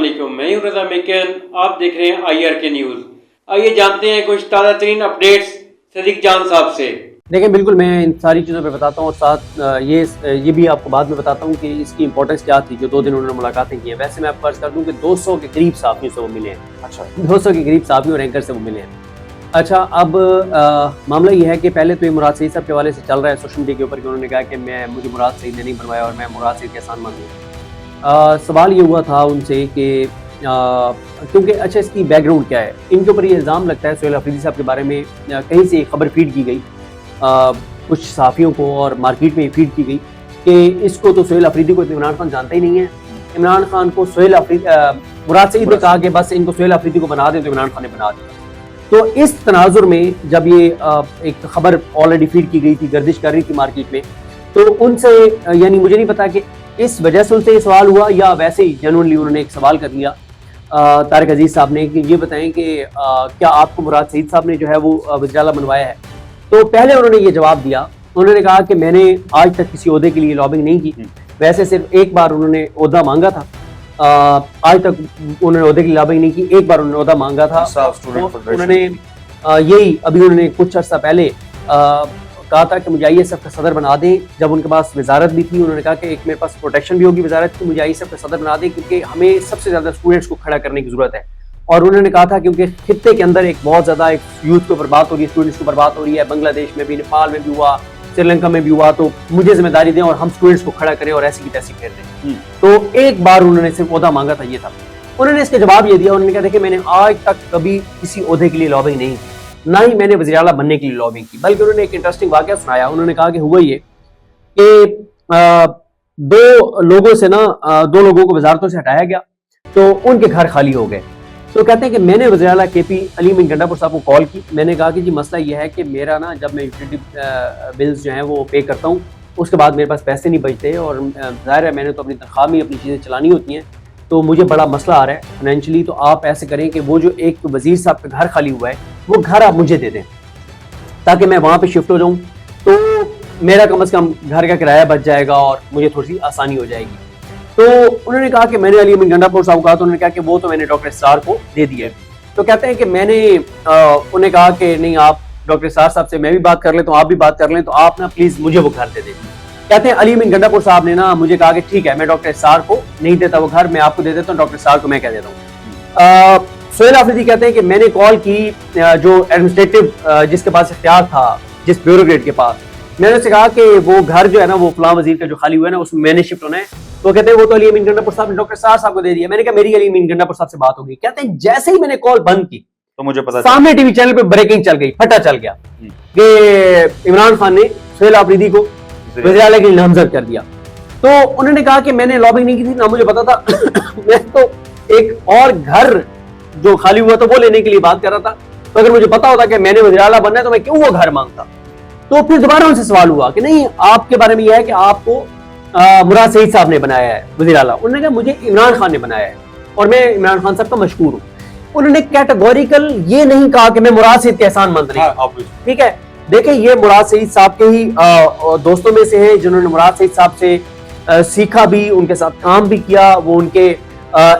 अस्सलामुअलैकुम, मैं हूं रज़ा मेकन। आप देख रहे हैं IRK न्यूज़। आइए जानते हैं कुछ ताज़ा तरीन अपडेट्स सदीक जान साहब से। देखें, बिल्कुल मैं इन सारी चीज़ों पे बताता हूँ और साथ ये भी आपको बाद में बताता हूँ कि इसकी इंपॉर्टेंस क्या थी जो 2 दिन उन्होंने मुलाकातें की हैं। वैसे मैं आपको अर्ज़ कर दूँ कि 200 के करीब सहाफ़ियों से वो मिले हैं। अच्छा, 200 के करीब सहाफ़ियों और एंकर से वो मिले हैं। अच्छा, अब मामला ये है कि पहले तो ये मुराद सईद साहब के हवाले से चल रहा है सोशल मीडिया के ऊपर कि उन्होंने कहा कि मुझे मुराद सईद ने नहीं बनवाया और मैं मुराद सईद के एहसान मंद हूँ। सवाल ये हुआ था उनसे कि क्योंकि अच्छा इसकी बैकग्राउंड क्या है। इनके ऊपर ये इल्ज़ाम लगता है सोहेल अफरीदी साहब के बारे में कहीं से एक खबर फीड की गई कुछ सहाफ़ियों को और मार्केट में फीड की गई कि इसको तो सोहेल अफरीदी को इमरान खान जानता ही नहीं है। इमरान खान को मुराद सईद ने कहा कि बस इनको सोहेल अफरीदी को बना दें, तो इमरान खान ने बना दिया। तो इस तनाजुर में जब ये एक खबर ऑलरेडी फीड की गई थी, गर्दिश कर रही थी मार्केट में, तो उनसे यानी मुझे नहीं पता कि इस वजह से उनसे ये सवाल हुआ या वैसे ही जेन्युइनली उन्होंने एक सवाल कर लिया तारिक अजीज साहब ने कि ये बताएं कि क्या आपको मुराद सईद साहब ने जो है वो वज़ीर-ए-आला बनवाया है। तो पहले उन्होंने ये जवाब दिया, उन्होंने कहा कि मैंने आज तक किसी ओहदे के लिए लॉबिंग नहीं की। वैसे सिर्फ एक बार उन्होंने ओहदा मांगा था, आज तक उन्होंने ओहदे की लॉबिंग नहीं की, एक बार उन्होंने ओहदा मांगा था। तो उन्होंने यही अभी उन्होंने कुछ अर्सा पहले कहा था कि मुझे ISF का सदर बना दें। जब उनके पास वजारत भी थी, उन्होंने कहा कि एक मेरे पास प्रोटेक्शन भी होगी वजारत की, मुझे ISF का सदर बना दें क्योंकि हमें सबसे ज़्यादा स्टूडेंट्स को खड़ा करने की ज़रूरत है। और उन्होंने कहा था क्योंकि खित्ते के अंदर एक बहुत ज़्यादा एक यूथ को बर्बाद हो रही है, स्टूडेंट्स को बर्बाद हो रही है, बांग्लादेश में भी, नेपाल में भी हुआ, श्रीलंका में भी हुआ, तो मुझे जिम्मेदारी दें और हम स्टूडेंट्स को खड़ा करें और ऐसी की तैसी फेर दें। तो एक बार उन्होंने सिर्फ ओहदा मांगा था, ये था। उन्होंने इसके जवाब ये दिया, उन्होंने कहा देखिए मैंने आज तक कभी किसी ओहदे के लिए लॉबिंग नहीं की, ना ही मैंने वज़ीर-ए-आला बनने के लिए लॉबिंग की, बल्कि उन्होंने एक इंटरेस्टिंग वाक़या सुनाया। उन्होंने कहा कि हुआ ये कि 2 लोगों से ना 2 लोगों को वजारतों से हटाया गया तो उनके घर खाली हो गए। तो कहते हैं कि मैंने वज़ीर-ए-आला KP अली अमीन गंडापुर साहब को कॉल की। मैंने कहा कि जी मसला ये है कि मेरा ना जब मैं यूटिलिटी बिल्स जो हैं वो पे करता हूँ उसके बाद मेरे पास पैसे नहीं बचते और ज़ाहिर है मैंने तो अपनी तनख्वाह में अपनी चीज़ें चलानी होती हैं, तो मुझे बड़ा मसला आ रहा है फाइनेंशियली। तो आप ऐसे करें कि वो जो एक वज़ीर साहब का घर खाली हुआ है वो घर आप मुझे दे दें ताकि मैं वहाँ पे शिफ्ट हो जाऊँ, तो मेरा कम से कम घर का किराया बच जाएगा और मुझे थोड़ी सी आसानी हो जाएगी। तो उन्होंने कहा कि मैंने अली अमीन गंडापुर साहब को कहा, तो उन्होंने कहा कि वो तो मैंने डॉक्टर स्टार को दे दिया। तो कहते हैं कि मैंने उन्हें कहा कि नहीं, आप डॉक्टर स्टार साहब से मैं भी बात कर लें, तो आप भी बात कर लें, तो आप ना प्लीज़ मुझे वो घर दे दें। कहते हैं अली अमीन गंडापुर साहब ने ना मुझे कहा कि ठीक है, मैं डॉक्टर स्टार को नहीं देता वो घर, मैं आपको दे देता हूँ, डॉक्टर स्टार को मैं कह देता हूँ। सोहेल अफरीदी कहते हैं कि मैंने कॉल की जो एडमिनिस्ट्रेटिव जिसके पास इख्तियार था, जिस ब्यूरोक्रेट के पास, मैंने उससे कहा कि वो घर जो है ना वो फलां वजीर का जो खाली हुआ है ना उसमें मैंने शिफ्ट होना है। तो कहते हैं वो तो अली अमीन गंडापुर साहब ने डॉक्टर स्टार साहब को दे दिया। मैंने कहा मेरी अली अमीन गंडापुर साहब से बात हो गई। कहते हैं जैसे ही मैंने कॉल बंद की तो मुझे पता सामने टीवी चैनल पे ब्रेकिंग चल गई, फटा चल गया कि इमरान खान ने सोहेल अफरीदी को वज़ीर-ए-आला के लिए नामजद कर दिया। तो उन्होंने कहा कि मैंने लॉबिंग नहीं की थी, ना मुझे पता था मैं तो एक और घर जो खाली हुआ था वो लेने के लिए बात कर रहा था, तो अगर मुझे पता होता कि मैंने वज़ीर-ए-आला बनना है तो मैं क्यों वो घर मांगता। तो फिर दोबारा उनसे सवाल हुआ कि नहीं, आपके बारे में यह है कि आपको मुराद सईद साहब ने बनाया है वज़ीर-ए-आला। उन्होंने कहा मुझे इमरान खान ने बनाया है और मैं इमरान खान साहब का मशकूर हूँ। उन्होंने कैटेगोरिकल ये नहीं कहा कि मैं मुराद सईद के एहसान मंद नहीं। ठीक है, देखिए ये मुराद सईद साहब के ही दोस्तों में से हैं जिन्होंने मुराद सईद साहब से सीखा भी, उनके साथ काम भी किया। वो उनके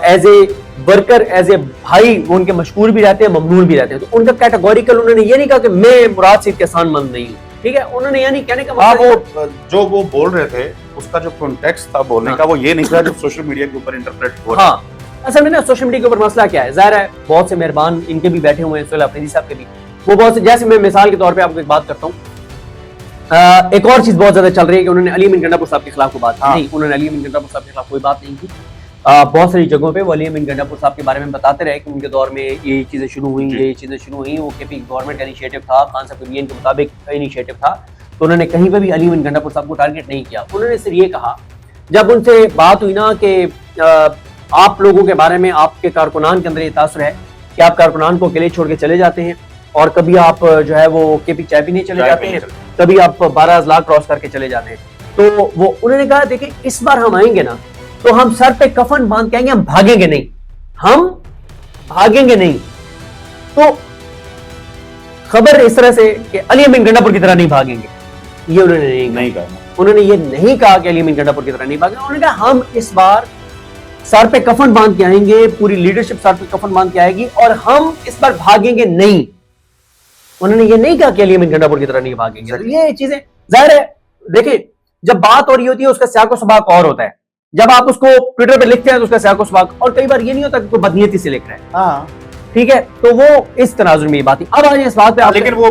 as a worker, as a भाई वो उनके मशहूर भी रहते हैं, ममनून भी रहते हैं। तो उनका कैटेगोरिकल उन्होंने ये नहीं कहा कि मैं मुराद सईद के एहसान मंद नहीं हूँ। ठीक है, उन्होंने यानी कहने का मतलब वो जो वो बोल रहे थे उसका जो कॉन्टेक्स्ट था बोलने का वो ये नहीं था जो सोशल मीडिया के ऊपर इंटरप्रेट हो रहा है। हाँ, असल में ना सोशल मीडिया के ऊपर मसला क्या है, ज़ाहिर है बहुत से मेहरबान इनके भी बैठे हुए हैं, सोहेल अफरीदी साहब के भी, वो बहुत से, जैसे मैं मिसाल के तौर पे आपको एक बात करता हूँ। एक और चीज बहुत ज्यादा चल रही है कि उन्होंने अली अमीन गंडापुर साहब के खिलाफ कोई बात नहीं, उन्होंने अली अमीन गंडापुर साहब के खिलाफ कोई बात नहीं की। बहुत सारी जगहों पे वो अली अमीन गंडापुर साहब के बारे में बताते रहे कि उनके दौर में ये चीजें शुरू हुई, ये चीजें शुरू हुई, वो KP गवर्नमेंट का इनिशिएटिव था, खान साहब के के मुताबिक इनिशिएटिव था। तो उन्होंने कहीं पर भी अली अमीन गंडापुर साहब को टारगेट नहीं किया। उन्होंने सिर्फ ये कहा, जब उनसे बात हुई ना कि आप लोगों के बारे में, आपके कारकुनान के अंदर ये तासुर है कि आप कारकुनान को अकेले छोड़ के चले जाते हैं और कभी आप जो है वो KP चाय पीने चले जाते हैं, कभी आप 12 अजला क्रॉस करके चले जाते हैं। तो वो उन्होंने कहा देखिए इस बार हम आएंगे ना तो हम सर पे कफन बांध के आएंगे, हम भागेंगे नहीं, हम भागेंगे नहीं। तो खबर इस तरह से कि अली अमीन गंडापुर की तरह नहीं भागेंगे, ये उन्होंने नहीं कहा। उन्होंने ये नहीं कहा कि अली अमीन गंडापुर की तरह नहीं भागेंगे। उन्होंने कहा हम इस बार سر پہ کفن باندھ کے آئیں گے, پوری لیڈرشپ سر پہ کفن باندھ کے آئے گی, اور ہم اس پر بھاگیں گے نہیں. انہوں نے یہ نہیں کہا کہ علی امین گنڈا پور کی طرح نہیں بھاگیں گے. یہ چیزیں ظاہر ہے, دیکھیں جب بات ہو رہی ہوتی ہے اس کا سیاق و سباق اور ہوتا ہے, جب آپ اس کو ٹویٹر پہ لکھتے ہیں تو اس کا سیاق و سباق, اور کئی بار یہ نہیں ہوتا کہ کوئی بدنیتی سے لکھ رہا ہے, ٹھیک ہے, تو وہ اس تناظر میں یہ بات ہے. اب آج اس بات پہ لیکن وہ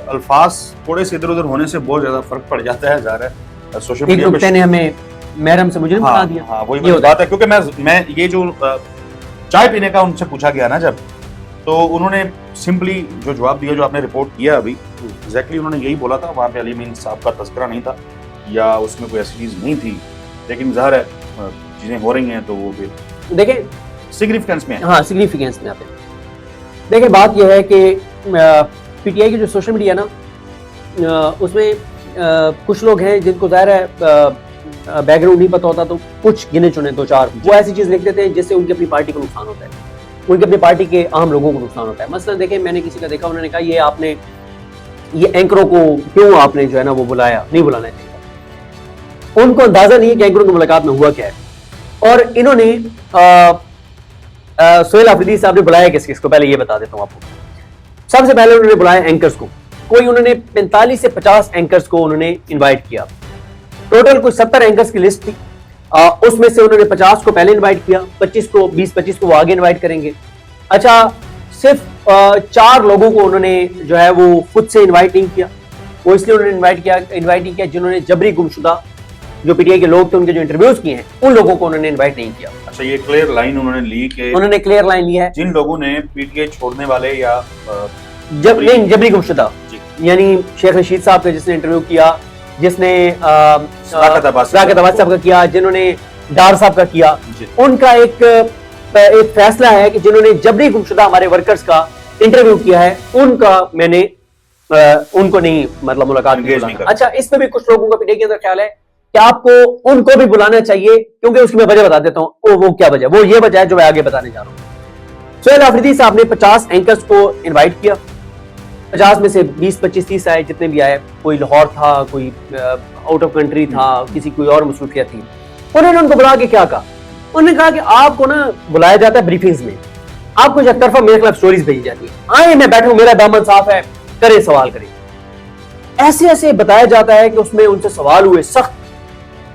الفاظ تھوڑے سے ادھر ادھر ہونے سے بہت زیادہ فرق پڑ جاتا ہے, ظاہر ہے سوشل ایک میڈیا نکتے نے ہمیں محرم سے مجرم بنا دیا. ہاں وہی بات ہے, کیونکہ میں یہ جو چائے پینے کا ان سے پوچھا گیا نا جب, تو انہوں نے سمپلی جو جواب دیا جو آپ نے رپورٹ کیا ابھی, ایگزیکٹلی انہوں نے یہی بولا تھا, وہاں پہ علی امین صاحب کا تذکرہ نہیں تھا یا اس میں کوئی ایسی چیز نہیں تھی, لیکن ظاہر ہے چیزیں ہو رہی ہیں تو وہ دیکھیں سگنیفیکنس میں ہے. ہاں سگنیفیکنس میں آتے ہیں. دیکھیں بات یہ ہے کہ پی ٹی آئی کی جو سوشل میڈیا ہے نا, اس میں کچھ لوگ ہیں جن کو ظاہر ہے بیک گراؤنڈ نہیں پتہ ہوتا, تو کچھ گنے چنے دو چار وہ ایسی چیز لکھ دیتے ہیں جس سے ان کی اپنی پارٹی کو نقصان ہوتا ہے, ان کی اپنی پارٹی کے عام لوگوں کو نقصان ہوتا ہے. مثلا دیکھیں میں نے کسی کا دیکھا, انہوں نے کہا یہ آپ نے یہ اینکروں کو کیوں آپ نے جو ہے نا وہ بلایا, نہیں بلانا چاہیے. ان کو اندازہ نہیں ہے کہ اینکروں کی ملاقات میں ہوا کیا ہے, اور انہوں نے سہیل آفریدی صاحب نے بلایا کس کس کو, پہلے یہ بتا دیتا ہوں آپ کو. سب سے پہلے انہوں نے بلایا اینکرز کو, کوئی انہوں نے 45 سے 50 اینکرز کو انہوں نے انوائٹ کیا. ٹوٹل کوئی 70 اینکرز کی لسٹ تھی, اس میں سے انہوں نے 50 کو پہلے انوائٹ کیا, 20-25 کو وہ آگے انوائٹ کریں گے. اچھا صرف 4 لوگوں کو انہوں نے جو ہے وہ خود سے انوائٹ نہیں کیا. وہ اس لیے انہوں نے انوائٹ نہیں کیا جنہوں نے جبری گمشدہ جو پی ٹی آئی کے لوگ تھے ان کے جو انٹرویوز کیے ہیں, ان لوگوں کو انہوں نے انوائٹ نہیں کیا. اچھا یہ کلیئر لائن انہوں نے لی کہ انہوں نے کلیئر لائن لی ہے جن لوگوں نے پی ٹی آئی چھوڑنے والے یا جبری گمشدہ, یعنی شیخ رشید صاحب کا جس نے انٹرویو کیا, جس نے صداقت عباس صاحب کا کیا, جنہوں نے ڈار صاحب کا کیا, ان کا ایک فیصلہ ہے کہ جنہوں نے جبری گمشدہ ہمارے ورکرز کا انٹرویو کیا ہے, ان کا میں نے ان کو نہیں مطلب ملاقات نہیں. اچھا اس پہ بھی کچھ لوگوں کا پی ٹی آئی کے اندر خیال ہے کہ آپ کو ان کو بھی بلانا چاہیے, کیونکہ اس کی میں وجہ بتا دیتا ہوں. وہ کیا وجہ, وہ یہ وجہ ہے جو میں آگے بتانے جا رہا ہوں. سہیل آفریدی صاحب نے 50 اینکرز کو انوائٹ کیا, 50 میں سے 20-25-30 آئے, جتنے بھی آئے, کوئی لاہور تھا, کوئی آؤٹ آف کنٹری تھا, کسی کوئی اور مصروفیت تھی. انہوں نے ان کو بلا کے کیا کہا, انہوں نے کہا کہ آپ کو نا بلایا جاتا ہے بریفنگز میں, آپ کو یک طرفہ میرے خلاف سٹوریز بھیجی جاتی ہیں, آئیں میں بیٹھوں, میرا دامن صاف ہے, کرے سوال کریں. ایسے ایسے بتایا جاتا ہے کہ اس میں ان سے سوال ہوئے سخت,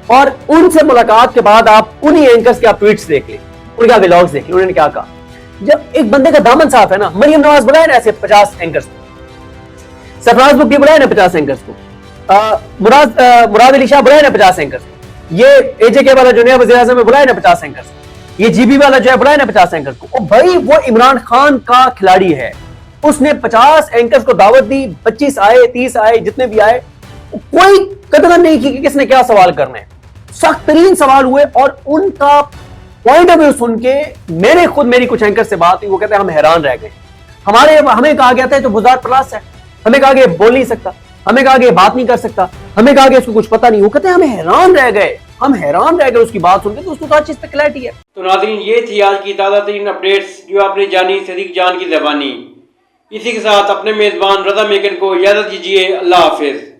اور ان سے ملاقات کے بعد آپ انہی اینکرز کے آپ ٹویٹس دیکھ لیں, ان کا ولاگز دیکھ لیں. انہوں نے کیا کہا, جب ایک بندے کا دامن صاف ہے نا, مریم نواز بلائے نا ایسے 50 اینکرز کو, سرفراز بگٹی بلائے نا 50 اینکرز کو, مراد علی شاہ بلائے نا 50 اینکرز کو, یہ اے جے کے والا جو نیا وزیر اعظم ہے بلائے نا 50 اینکرز کو, یہ جی بی والا جو ہے بلائے نا 50 اینکرز کو. اور بھائی وہ عمران خان کا کھلاڑی ہے, اس نے 50 اینکرز کو دعوت دی, 25 آئے, 30 آئے, جتنے بھی آئے, کوئی قدر نہیں کی کہ کس نے کیا سوال کرنا ہے. سخت ترین سوال ہوئے, اور ان کا پوائنٹ آف ویو سن کے میری کچھ اینکر سے بات ہوئی, وہ کہتے ہیں ہم حیران رہ گئے. ہمیں کہا گیا تھا تو بزار پلاس ہے, ہمیں کہا کہ بول نہیں سکتا, ہمیں کہا کہ بات نہیں کر سکتا, ہمیں کہا کہ اس کو کچھ پتہ نہیں. وہ کہتے ہیں ہم حیران رہ گئے اس کی بات سن کے. تو اس کو تو ہر چیز پہ کلیئرٹی ہے. تو ناظرین یہ تھی آج کی تازہ ترین اپڈیٹس جو آپ نے جانی صدیق جان کی زبانی. اسی کے ساتھ اپنے میزبان رضا میکن کو اجازت دیجیے. اللہ حافظ.